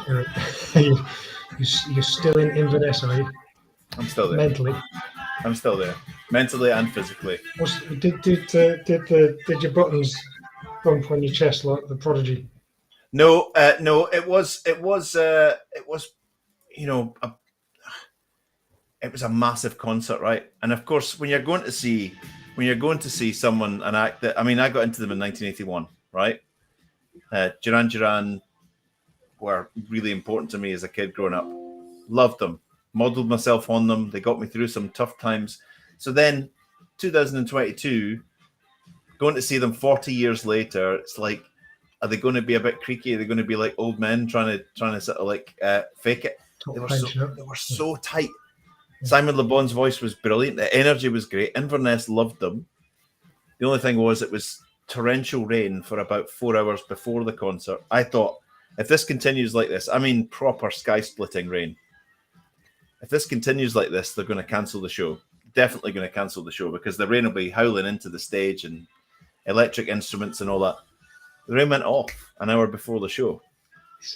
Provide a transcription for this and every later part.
You're still in Vanessa, are you? I'm still there. Mentally. I'm still there, mentally and physically. Did your buttons bump on your chest like the Prodigy? No, no, it was, you know, it was a massive concert, right? And of course, when you're going to see someone, an act that, I mean, I got into them in 1981, right? Duran Duran were really important to me as a kid growing up. Loved them, modeled myself on them. They got me through some tough times. So then, 2022, going to see them 40 years later, it's like, are they going to be a bit creaky? Are they going to be like old men trying to sort of like fake it? They were so tight. Yeah. Simon Le Bon's voice was brilliant. The energy was great. Inverness loved them. The only thing was, it was torrential rain for about 4 hours before the concert. I thought, if this continues like this, I mean proper sky-splitting rain. If this continues like this, they're going to cancel the show. Definitely going to cancel the show, because the rain will be howling into the stage and electric instruments and all that. The rain went off an hour before the show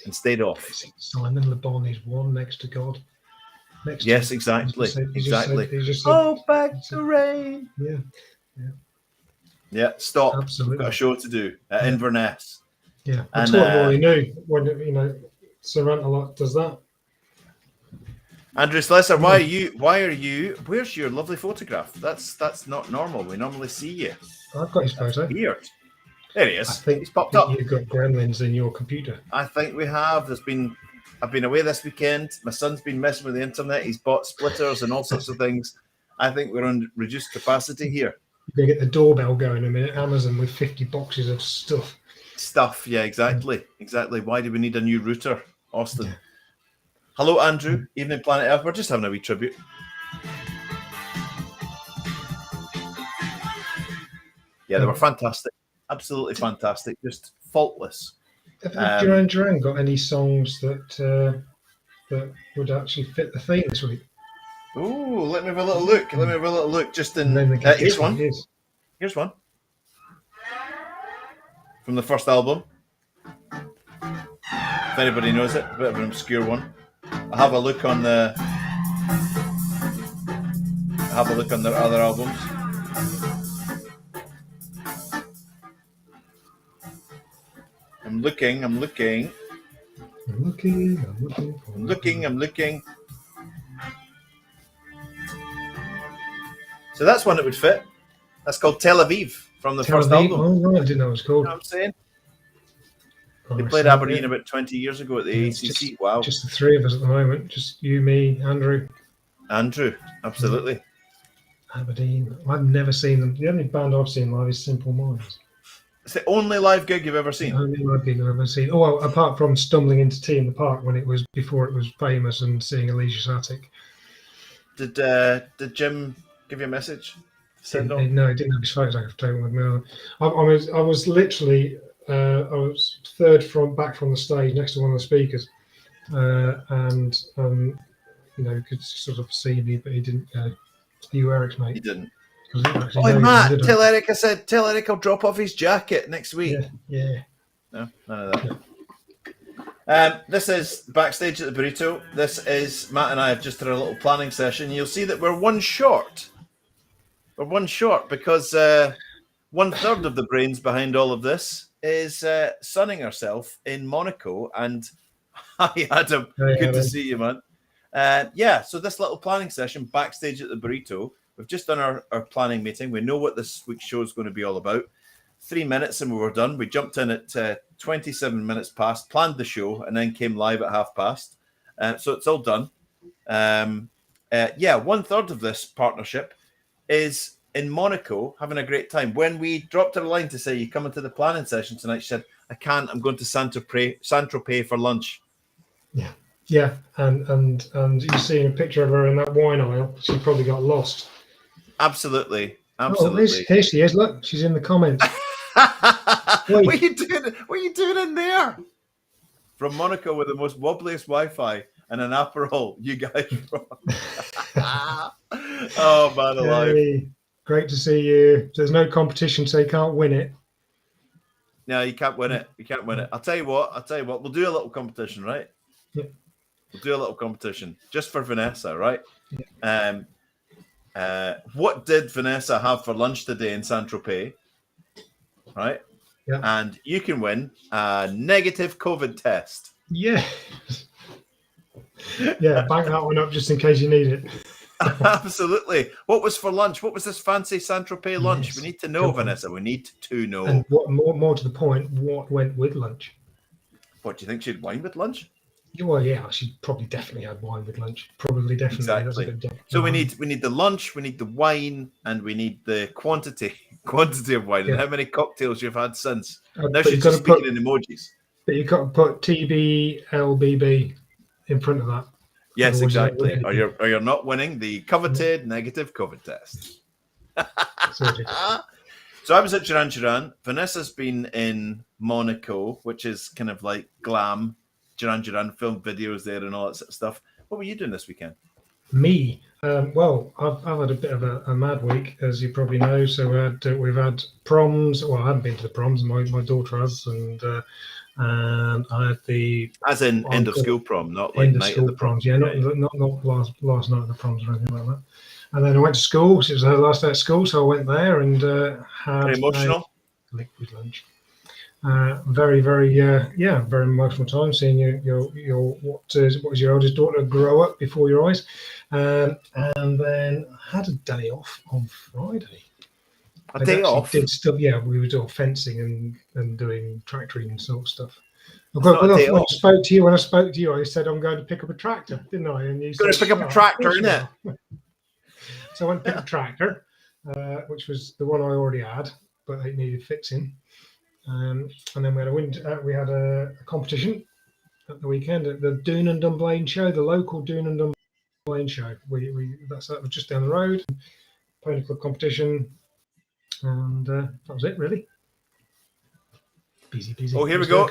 and stayed off. Simon Le Bon is one next to God. Yes, exactly. Exactly. Oh, back the rain. Yeah. Yeah, stop. Absolutely. We've got a show to do at Inverness. Yeah, I taught them all he knew when, Sarantala does that. Andrew Slesser, why are you? Where's your lovely photograph? That's not normal. We normally see you. I've got his photo. Weird. There he is. I think he's popped up. You've got gremlins in your computer. I think we have. I've been away this weekend. My son's been messing with the internet. He's bought splitters and all sorts of things. I think we're on reduced capacity here. You're going to get the doorbell going in a minute. Amazon with 50 boxes of stuff. Yeah, exactly. Exactly. Why do we need a new router, Austin? Yeah. Hello, Andrew. Evening Planet Earth. We're just having a wee tribute. Yeah, they were fantastic. Absolutely fantastic. Just faultless. Have Duran Duran got any songs that would actually fit the theme this week? Oh, let me have a little look. Just in. Here's one. Here's one. From the first album. If anybody knows it, a bit of an obscure one. I'll have a look on their other albums. I'm looking. So that's one that would fit. That's called Tel Aviv from the first album. Oh, right. I didn't know it was called. You know what I'm saying? They played Aberdeen about 20 years ago at the ACC. Wow. Just the three of us at the moment. Just you, me, Andrew. Absolutely. Aberdeen. I've never seen them. The only band I've seen live is Simple Minds. It's the only live gig you've ever seen? The only live gig I've ever seen. Oh, well, apart from stumbling into Tea in the Park before it was famous, and seeing Alicia Satic. Did Jim give you a message? No, he didn't have his photos I could take with me. I was literally I was third back from the stage next to one of the speakers, and could sort of see me, but he didn't go. You, Eric's mate. He didn't. Oh, Matt, tell Eric I'll drop off his jacket next week. Yeah. No, none of that. This is Backstage at the Burrito. This is Matt and I have just had a little planning session. You'll see that we're one short. We're one short because 1/3 of the brains behind all of this is sunning herself in Monaco. And hi, Adam. Good to see you, man. So this little planning session, Backstage at the Burrito, we've just done our planning meeting. We know what this week's show is going to be all about. 3 minutes and we were done. We jumped in at 27 minutes past, planned the show, and then came live at past. So it's all done. 1/3 of this partnership is in Monaco having a great time. When we dropped her a line to say, you come into the planning session tonight, she said, I can't, I'm going to Saint-Tropez for lunch. Yeah, and you're seeing a picture of her in that wine aisle. She probably got lost. Absolutely. Oh, here she is. Look, she's in the comments. What are you doing in there? From Monaco with the most wobbliest Wi-Fi and an Aperol, you guys. Oh man, alive! Hey, great to see you. There's no competition, so you can't win it. No, you can't win it. I'll tell you what. We'll do a little competition, right? Yeah. We'll do a little competition just for Vanessa, right? Yeah. What did Vanessa have for lunch today in Saint-Tropez? Right? Yeah. And you can win a negative COVID test. Yeah. Yeah, bank that one up just in case you need it. Absolutely. What was for lunch? What was this fancy Saint-Tropez lunch? Yes. We need to know, Vanessa. We need to know. And what more to the point, what went with lunch? What, do you think she had wine with lunch? Well, yeah, she probably definitely had wine with lunch. Probably, definitely. Exactly. So we need the lunch, we need the wine, and we need the quantity of wine, and how many cocktails you've had since. Now she's just speaking in emojis. But you've got to put TBLBB in front of that. Yes, exactly. Or you're not winning the coveted negative COVID test. So I was at Duran. Vanessa's been in Monaco, which is kind of like glam. Duran filmed videos there and all that sort of stuff. What were you doing this weekend? Me? Well, I've had a bit of a mad week, as you probably know. So we've had proms. Well, I haven't been to the proms. My daughter has, and I had the end of school prom, not like night of the proms. Yeah, not last night of the proms or anything like that. And then I went to school. It was her last day at school, so I went there and had very emotional liquid lunch. Very, very, very emotional time seeing what is your eldest daughter grow up before your eyes, and then I had a day off on Friday. A day off? Did stuff, yeah. We were doing fencing and doing tractoring and sort of stuff. When I spoke to you, I said I'm going to pick up a tractor, didn't I? And you said, going to pick up a tractor, isn't it? So I went to pick a tractor, which was the one I already had, but it needed fixing. And then we had a competition at the weekend at the Doon and Dunblane show, the local Doon and Dunblane show. That was just down the road. Pony club competition, and that was it really. Busy. Oh, here we go.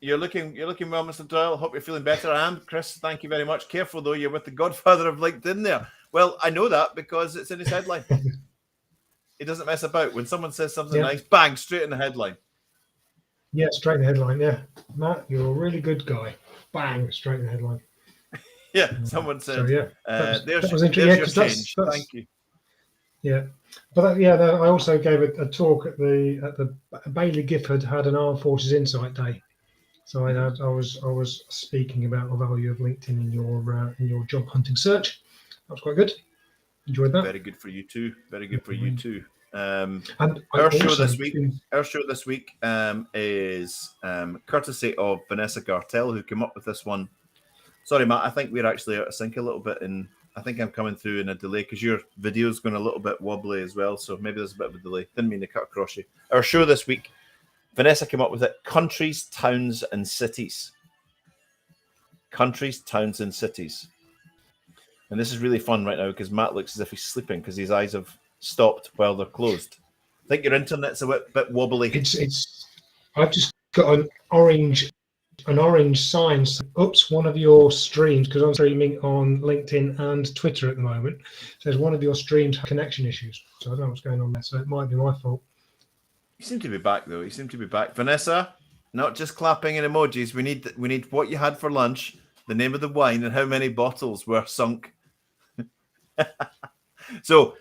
You're looking well, Mr. Doyle. Hope you're feeling better. I am, Chris. Thank you very much. Careful though, you're with the Godfather of LinkedIn there. Well, I know that because it's in his headline. He doesn't mess about. When someone says something nice, bang, straight in the headline. Yeah, straight in the headline. Yeah, Matt, you're a really good guy. Bang, straight in the headline. Yeah, someone said. So, that was interesting. There's your change. Thank you. Yeah, but I also gave a talk at the Bailey Gifford had an Armed Forces Insight Day. So I was speaking about the value of LinkedIn in your job hunting search. That was quite good. Enjoyed that. Very good for you too. And our show this week is courtesy of Vanessa Gartell, who came up with this one. Sorry, Matt, I think we're actually out of sync a little bit, and I think I'm coming through in a delay because your video's going a little bit wobbly as well, so maybe there's a bit of a delay. Didn't mean to cut across you. Our show this week, Vanessa came up with it: countries, towns, and cities. Countries, towns, and cities. And this is really fun right now because Matt looks as if he's sleeping because his eyes have stopped while they're closed. I think your internet's a bit wobbly. I've just got an orange sign. Oops, one of your streams, because I'm streaming on LinkedIn and Twitter at the moment, says one of your streams has connection issues. So I don't know what's going on there. So it might be my fault. You seem to be back though. Vanessa, not just clapping and emojis. We need what you had for lunch, the name of the wine, and how many bottles were sunk. So,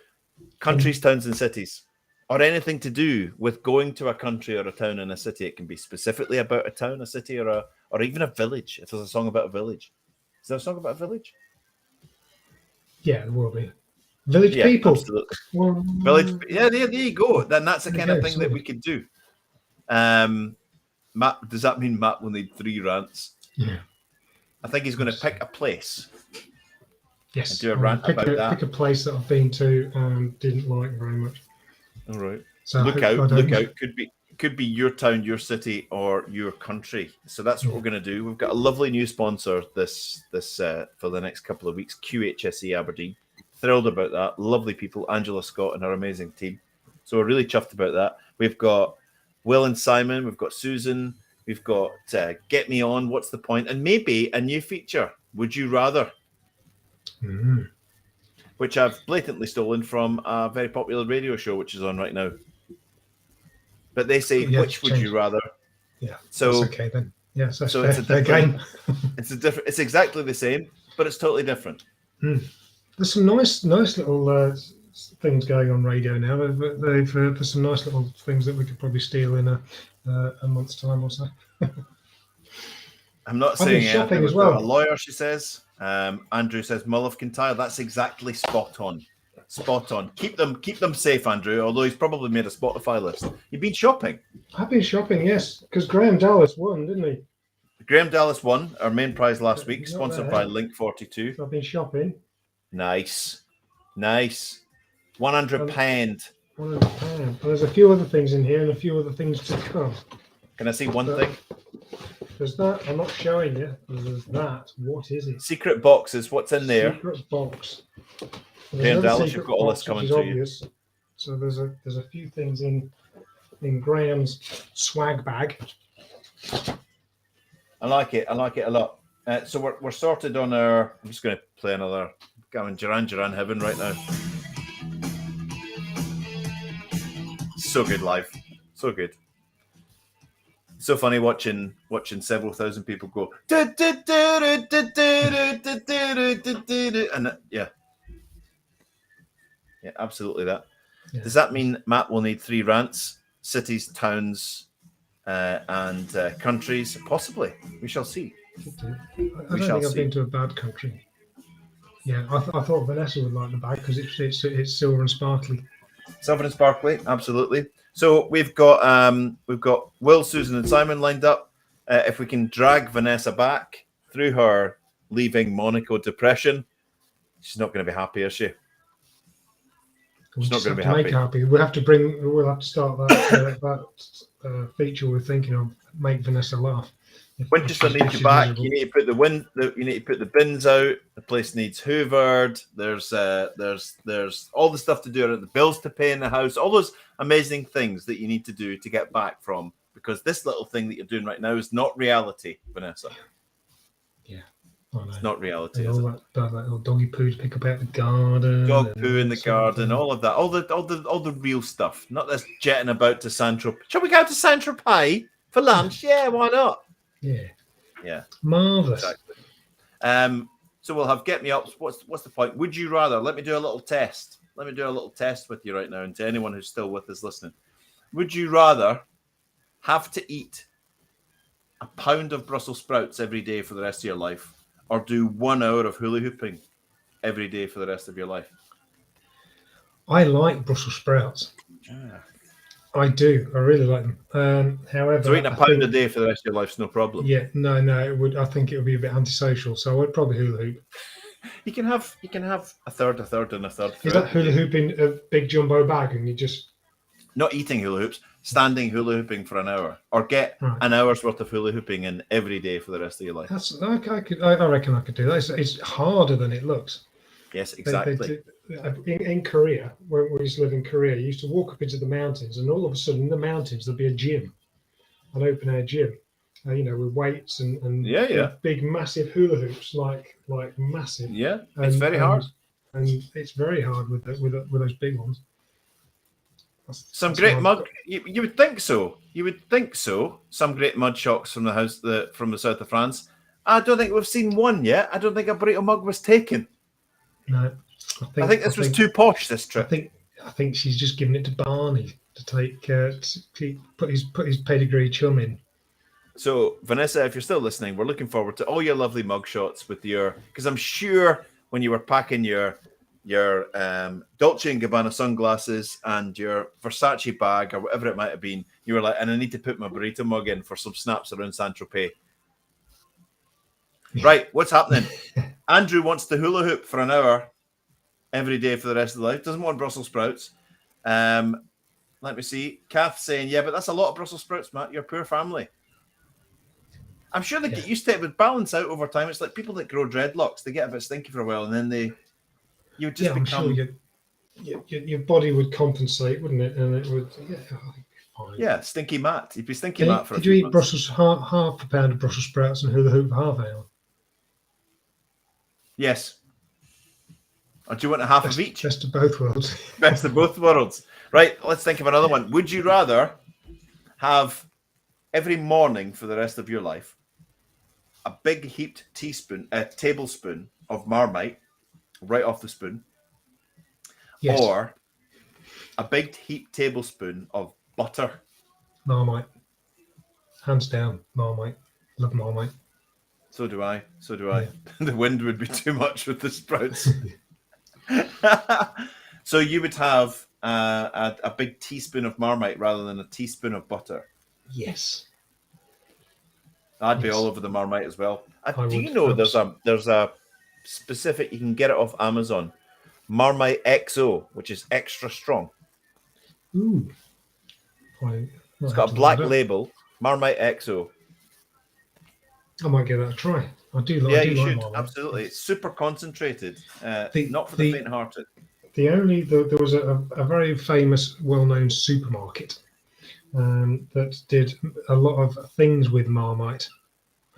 countries, towns, and cities, or anything to do with going to a country or a town and a city. It can be specifically about a town, a city, or even a village. If there's a song about a village, is there a song about a village? Yeah, there will be. Village people. Absolutely. Village. Yeah, there you go. Then that's the kind of thing that we could do. Matt, does that mean Matt will need 3 rants? Yeah. I think he's going to pick a place. Yes. And do a rant about that. Pick a place that I've been to and didn't like very much. All right. So look out. Could be your town, your city, or your country. So that's what we're going to do. We've got a lovely new sponsor this for the next couple of weeks, QHSE Aberdeen. Thrilled about that. Lovely people, Angela Scott and her amazing team. So we're really chuffed about that. We've got Will and Simon. We've got Susan. We've got Get Me On, What's the Point? And maybe a new feature, Would You Rather? Which I've blatantly stolen from a very popular radio show, which is on right now. But they say, which would you rather? Yeah. So that's okay then. Yeah, so So it's a game. It's exactly the same, but it's totally different. There's some nice little things going on radio now. There's some nice little things that we could probably steal in a month's time or so. I'm not I've been saying shopping anything as without well. a lawyer, she says. Andrew says Mull of Kintyre. That's exactly spot on. Spot on. Keep them safe, Andrew, although he's probably made a Spotify list. You've been shopping. I've been shopping, yes, because Graham Dallas won, didn't he? Graham Dallas won our main prize last week, He's not sponsored there. by Link 42. So I've been shopping. Nice. £100. £100. And there's a few other things in here and a few other things to come. Can I see one thing? There's that. I'm not showing you. There's that. What is it? Secret boxes. What's in there? Secret box. Graham Dallas, you've got all this coming to you. So there's a few things in Graham's swag bag. I like it. I like it a lot. So we're sorted on our. I'm just going to play another Gavin Duran Heaven right now. So good live. So good. So funny watching several thousand people go and yeah, absolutely that. Yeah. Does that mean Matt will need 3 rants? Cities, towns, and countries? Possibly. We shall see. I don't think I've been to a bad country. Yeah, I thought Vanessa would like the bag because it's silver and sparkly. Silver and sparkly, absolutely. So we've got Will, Susan, and Simon lined up. If we can drag Vanessa back through her leaving Monaco depression, she's not going to be happy, is she? She's not going to be happy. Make happy. We'll have to start that feature we're thinking of. Make Vanessa laugh. Winchester needs you back. Miserable. You need to put the bins out. The place needs hoovered. There's all the stuff to do, the bills to pay in the house, all those amazing things that you need to do to get back from. Because this little thing that you're doing right now is not reality, Vanessa. Yeah, it's not reality. All that little doggy poo to pick up out the garden. Dog poo in the garden, all of that, all the real stuff. Not this jetting about to Saint-Tropez. Shall we go to Saint-Tropez for lunch? Yeah, why not? Yeah. Marvelous. Exactly. So we'll have get me up. What's the point? Would you rather? Let me do a little test. Let me do a little test with you right now, and to anyone who's still with us listening. Would you rather have to eat a pound of Brussels sprouts every day for the rest of your life, or do 1 hour of hula hooping every day for the rest of your life? I like Brussels sprouts. Yeah. I do. I really like them. However, so eating a pound a day for the rest of your life's no problem. Yeah, no, it would. I think it would be a bit antisocial. So I would probably hula hoop. You can have a third, and a third. Is that hula hooping a big jumbo bag, and you just not eating hula hoops, standing hula hooping for an hour, or get an hour's worth of hula hooping in every day for the rest of your life? I reckon I could do that. It's harder than it looks. Yes, exactly. In Korea, when we used to live in Korea, you used to walk up into the mountains, and all of a sudden in the mountains there'd be a gym, an open air gym, with weights and big massive hula hoops, like massive. Yeah, it's very hard, and it's very hard with those big ones. That's great mud. You would think so. You would think so. Some great mud shocks from the south of France. I don't think we've seen one yet. I don't think a burrito mug was taken. No. I think this was too posh, this trip. I think she's just giving it to Barney to take put his pedigree chum in. So Vanessa, if you're still listening, we're looking forward to all your lovely mug shots with because I'm sure when you were packing your Dolce & Gabbana sunglasses and your Versace bag or whatever it might have been, you were like, and I need to put my burrito mug in for some snaps around Saint-Tropez. Right, what's happening? Andrew wants to hula hoop for an hour every day for the rest of the life. Doesn't want Brussels sprouts. Let me see. Kath saying, yeah, but that's a lot of Brussels sprouts, Matt. You're a poor family. I'm sure they get used to it. It would balance out over time. It's like people that grow dreadlocks. They get a bit stinky for a while, and then you would just become... I'm sure your body would compensate, wouldn't it? And it would, fine. Yeah, stinky Matt. You'd be stinky Matt for a few Did you eat months. Brussels half a pound of Brussels sprouts and hula hoop for half an hour? Yes. Or do you want a half of each? Best of both worlds. Best of both worlds. Right, let's think of another one. Would you rather have every morning for the rest of your life a big heaped tablespoon of Marmite right off the spoon, Yes. or a big heaped tablespoon of butter. Marmite. Hands down, Marmite. Love Marmite. So do I. Yeah. The wind would be too much with the sprouts. So you would have a big teaspoon of Marmite rather than a teaspoon of butter. Yes. I'd be all over the Marmite as well. Do you know there's a specific, you can get it off Amazon, Marmite XO, which is extra strong. Ooh. It's got a black label, Marmite XO. I might give that a try. I do Yeah, like you should. Marmite. Absolutely. It's super concentrated. Not for the faint-hearted. There was a very famous, well-known supermarket that did a lot of things with Marmite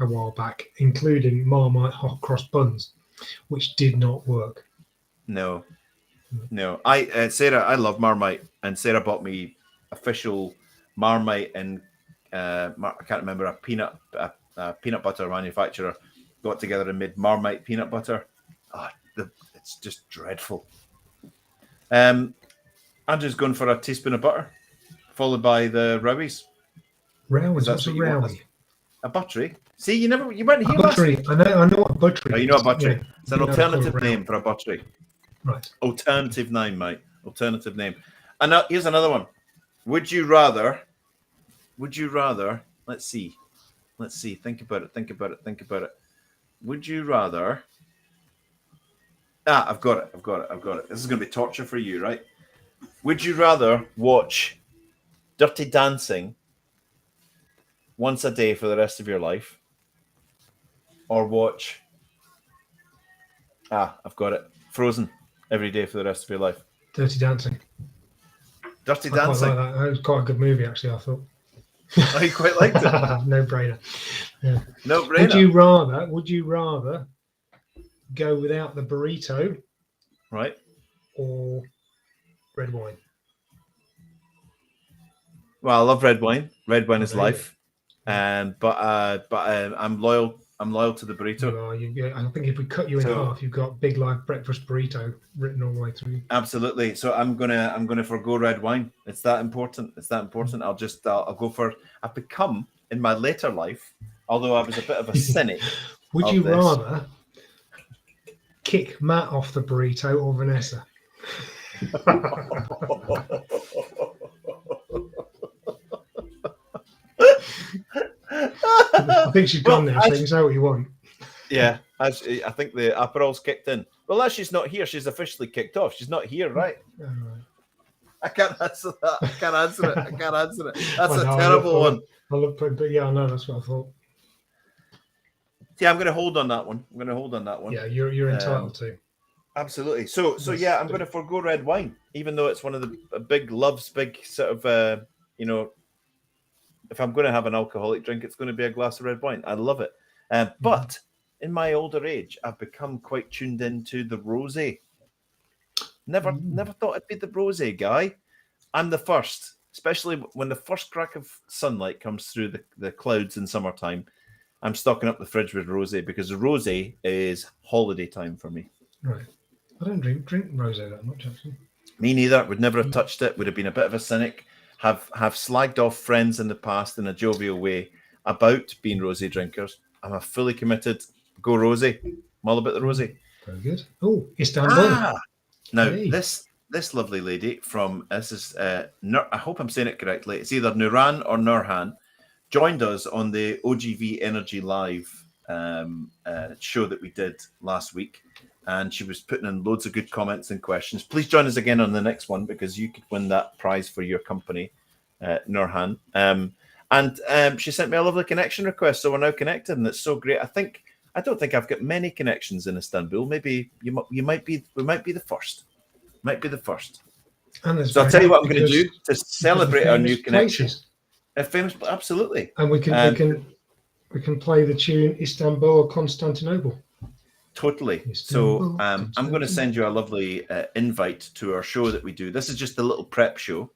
a while back, including Marmite hot cross buns, which did not work. No. Sarah, I love Marmite, and Sarah bought me official Marmite and I can't remember, a peanut butter manufacturer got together and made Marmite peanut butter. It's just dreadful. Andrew's going for a teaspoon of butter, followed by the rowies. Rowies? What's a rowie? A buttery. See, you weren't here last week. I know what a buttery. Oh, you know a buttery. Yeah. It's an alternative name for a buttery. Right. Alternative name, mate. Alternative name. And now, here's another one. Would you rather? Let's see. Think about it. Would you rather? I've got it. This is going to be torture for you, right? Would you rather watch Dirty Dancing once a day for the rest of your life, or watch I've got it, Frozen every day for the rest of your life? Dirty Dancing. Dirty Dancing. I quite like that. It was quite a good movie, actually, I thought. Oh, you quite liked it? No brainer. Yeah. No brainer. Would you rather go without the burrito, right, or red wine? Well, I love red wine. Red wine is life. But I'm loyal to the burrito. I think if we cut you in half, you've got Big Life Breakfast Burrito written all the way through. Absolutely. So I'm gonna forgo red wine. It's that important. I'll go for. I've become, in my later life, although I was a bit of a cynic. Would you rather kick Matt off the burrito or Vanessa? I think she's gone now, so you can say what you want. Yeah, I think the Aperol's kicked in. Well, as she's not here, she's officially kicked off. She's not here, right? Oh, right. I can't answer that. I can't answer it. That's a terrible one. But yeah, I know, that's what I thought. Yeah, I'm going to hold on that one. Yeah, you're entitled to. Absolutely. So yeah, I'm going to forgo red wine, even though it's one of the big sort of, if I'm going to have an alcoholic drink, it's going to be a glass of red wine. I love it. But in my older age, I've become quite tuned into the rosé. Never thought I'd be the rosé guy. I'm the first, especially when the first crack of sunlight comes through the clouds in summertime. I'm stocking up the fridge with rosé, because the rosé is holiday time for me. Right. I don't drink rosé that much, actually. Me neither. Would never have touched it. Would have been a bit of a cynic. Have slagged off friends in the past in a jovial way about being rosé drinkers. I'm a fully committed go rosé. I'm all about the rosé. Very good. Oh, Istanbul. Now this lovely lady from I hope I'm saying it correctly. It's either Nuran or Nurhan. Joined us on the OGV Energy Live show that we did last week, and she was putting in loads of good comments and questions. Please join us again on the next one, because you could win that prize for your company, Nurhan. And she sent me a lovely connection request, so we're now connected, and it's so great. I don't think I've got many connections in Istanbul. Maybe we might be the first. So I'll tell you what I'm going to do to celebrate our new connection. Famous, absolutely. And we can play the tune Istanbul or Constantinople. Totally. So I'm going to send you a lovely invite to our show that we do. This is just a little prep show.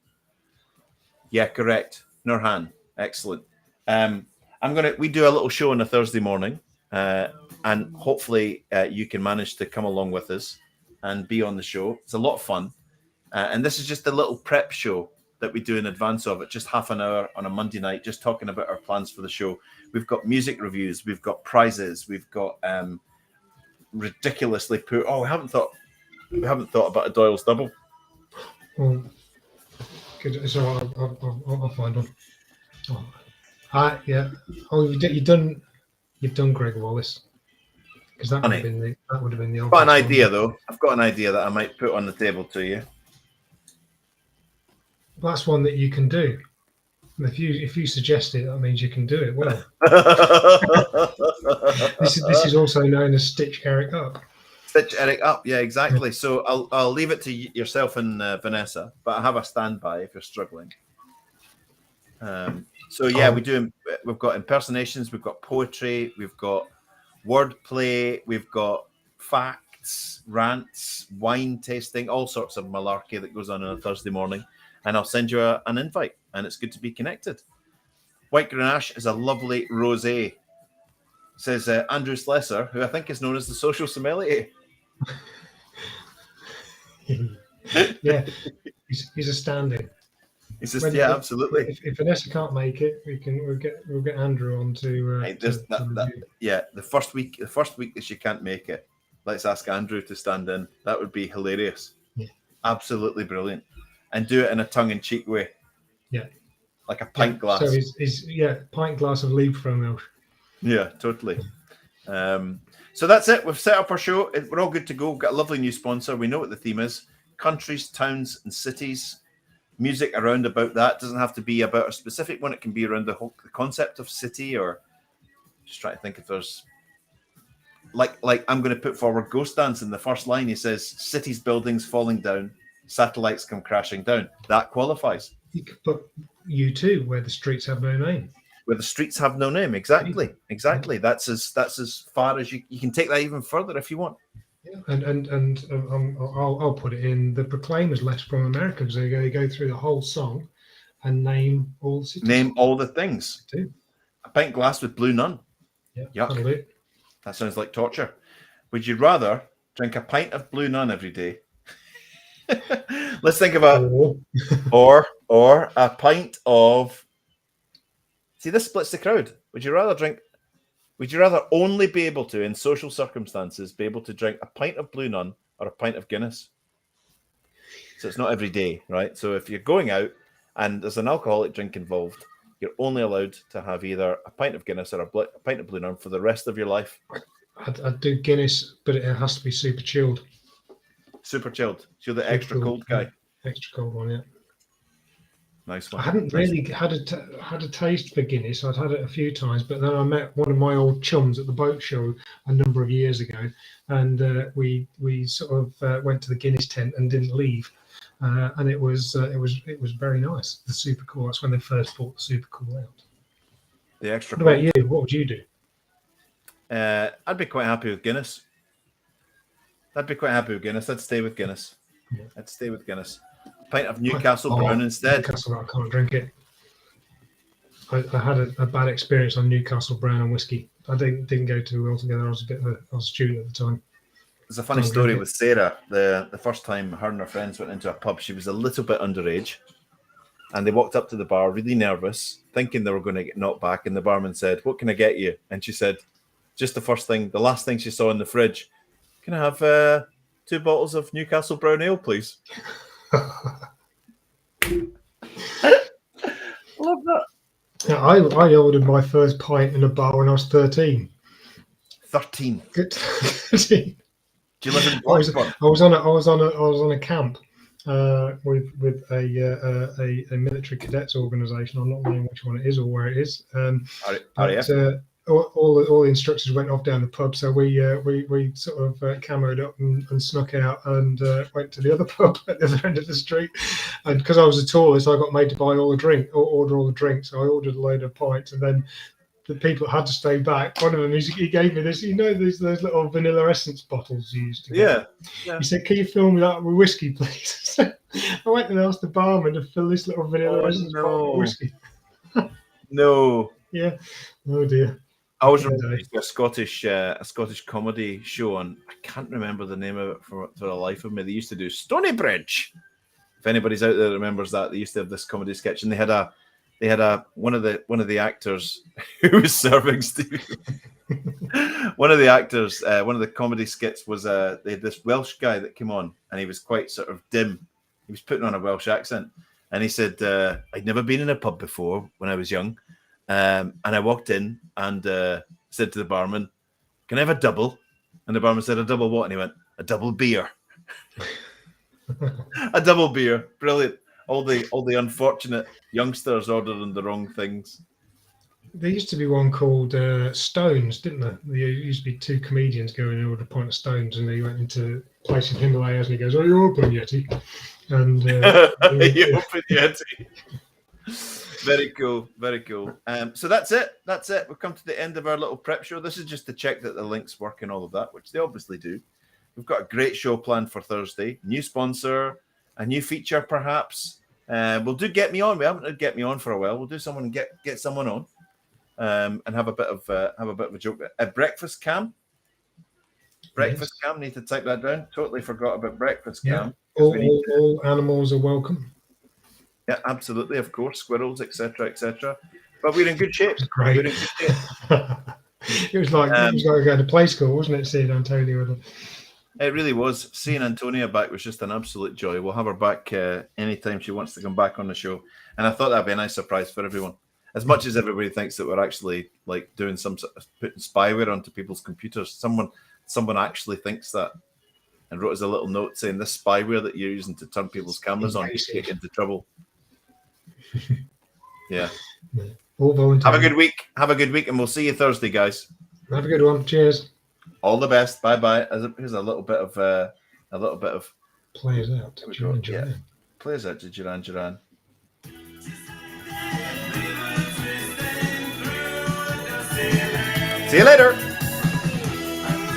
Yeah, correct. Nurhan, excellent. We do a little show on a Thursday morning and hopefully you can manage to come along with us and be on the show. It's a lot of fun. And this is just a little prep show that we do in advance of it, just half an hour on a Monday night, just talking about our plans for the show. We've got music reviews, we've got prizes, we've got ridiculously poor. Oh, we haven't thought about a Doyle's double. Well, good. So I'll find one. Oh, yeah. Oh, you've done Greg Wallace, because that would have been the I've got an idea though. I've got an idea that I might put on the table to you. That's one that you can do. If you suggest it, that means you can do it well. This is also known as Stitch Eric Up. Stitch Eric Up, yeah, exactly. So I'll leave it to yourself and Vanessa, but I have a standby if you're struggling. So yeah, we've got impersonations, we've got poetry, we've got wordplay, we've got facts, rants, wine tasting, all sorts of malarkey that goes on a Thursday morning. And I'll send you an invite, and it's good to be connected. White Grenache is a lovely rosé, says Andrew Slesser, who I think is known as the social sommelier. Yeah, he's a stand-in. Absolutely. If Vanessa can't make it, we'll get Andrew on to. The first week that she can't make it, let's ask Andrew to stand in. That would be hilarious. Yeah. Absolutely brilliant, and do it in a tongue-in-cheek way. Yeah, like a pint glass. So he's pint glass of Liebfraumilch. Yeah, totally. So that's it. We've set up our show. We're all good to go. We've got a lovely new sponsor. We know what the theme is: countries, towns, and cities. Music around about that. Doesn't have to be about a specific one. It can be around the concept of city, or just try to think if there's like I'm going to put forward Ghost Dance in the first line. He says, "Cities, buildings falling down, satellites come crashing down." That qualifies. You could put U2, where the streets have no name. Where the streets have no name. Exactly. That's as far as you can take that even further if you want. Yeah, and I'll put it in the Proclaimers left from America, because they go through the whole song and name all the cities. Name all the things. Too. A pint glass with Blue Nun. Yeah, yuck. That sounds like torture. Would you rather drink a pint of Blue Nun every day? Let's think about or a pint of. See, this splits the crowd. Would you rather only be able to, in social circumstances, be able to drink a pint of Blue Nun or a pint of Guinness? So it's not every day, right? So if you're going out and there's an alcoholic drink involved, you're only allowed to have either a pint of Guinness or a pint of Blue Nun for the rest of your life. I'd do Guinness, but it has to be super chilled. Super chilled. So you're the extra cold guy. Extra cold one, yeah. Nice one. I hadn't really had a taste for Guinness. I'd had it a few times, but then I met one of my old chums at the boat show a number of years ago, and we sort of went to the Guinness tent and didn't leave, and it was very nice. The super cool. That's when they first brought the super cool out. The extra. What about you? What would you do? I'd be quite happy with Guinness. I'd stay with Guinness. Yeah. I'd stay with Guinness. Pint of Newcastle Brown instead. Newcastle, I can't drink it. I had a bad experience on Newcastle Brown and whiskey. I didn't go too well together. I was a student at the time. There's a funny story with Sarah. The first time her and her friends went into a pub, she was a little bit underage, and they walked up to the bar really nervous, thinking they were going to get knocked back. And the barman said, "What can I get you?" And she said, just the last thing she saw in the fridge, "Can I have 2 bottles of Newcastle Brown Ale, please?" Love that. Yeah, I ordered my first pint in a bar when I was 13. 13. Good. Do you live in Blackburn? I was on a camp with a military cadets organisation. I'm not knowing which one it is or where it is. All the instructors went off down the pub, so we sort of camoed up and snuck out and went to the other pub at the other end of the street. And because I was the tallest, I got made to buy order all the drinks. So I ordered a load of pints, and then the people had to stay back. One of them, he gave me this, those little vanilla essence bottles you used to get. Yeah. He said, "Can you fill me that with whiskey, please?" I went and asked the barman to fill this little vanilla essence bottle with whiskey. No. Yeah. Oh dear. I always remember a Scottish comedy show on. I can't remember the name of it for the life of me. They used to do Stonybridge. If anybody's out there that remembers that, they used to have this comedy sketch, and they had one of the actors who was serving Stevie. One of the comedy skits was they had this Welsh guy that came on, and he was quite sort of dim. He was putting on a Welsh accent, and he said, "I'd never been in a pub before when I was young, and I walked in and said to the barman, 'Can I have a double?' And the barman said, 'A double what?' And he went, 'A double beer.'" A double beer, brilliant. All the unfortunate youngsters ordering the wrong things. There used to be one called Stones, didn't there? There used to be two comedians going in order a pint of Stones, and they went into a place in Himalayas, and he goes, "Are you open, Yeti?" And you open, Yeti. Very cool, very cool. So that's it. We've come to the end of our little prep show. This is just to check that the links work and all of that, which they obviously do. We've got a great show planned for Thursday. New sponsor, a new feature, perhaps. We'll do Get Me On. We haven't had Get Me On for a while. We'll do someone and get someone on, and have a bit of a joke. A breakfast cam. Breakfast cam. Need to type that down. Totally forgot about breakfast cam. All animals are welcome. Yeah, absolutely. Of course, squirrels, etc., etc. But we're in good shape. Great. We're in good shape. It was like going to play school, wasn't it? Seeing Antonio. It really was. Seeing Antonia back was just an absolute joy. We'll have her back anytime she wants to come back on the show. And I thought that'd be a nice surprise for everyone. As much as everybody thinks that we're actually like doing some sort of putting spyware onto people's computers, someone actually thinks that and wrote us a little note saying this spyware that you're using to turn people's cameras on to get into trouble. Yeah. All voluntary. Have a good week, and we'll see you Thursday, guys. Have a good one. Cheers. All the best. Bye bye. Here's a little bit of players out. Duran. Players out to Duran. See you later.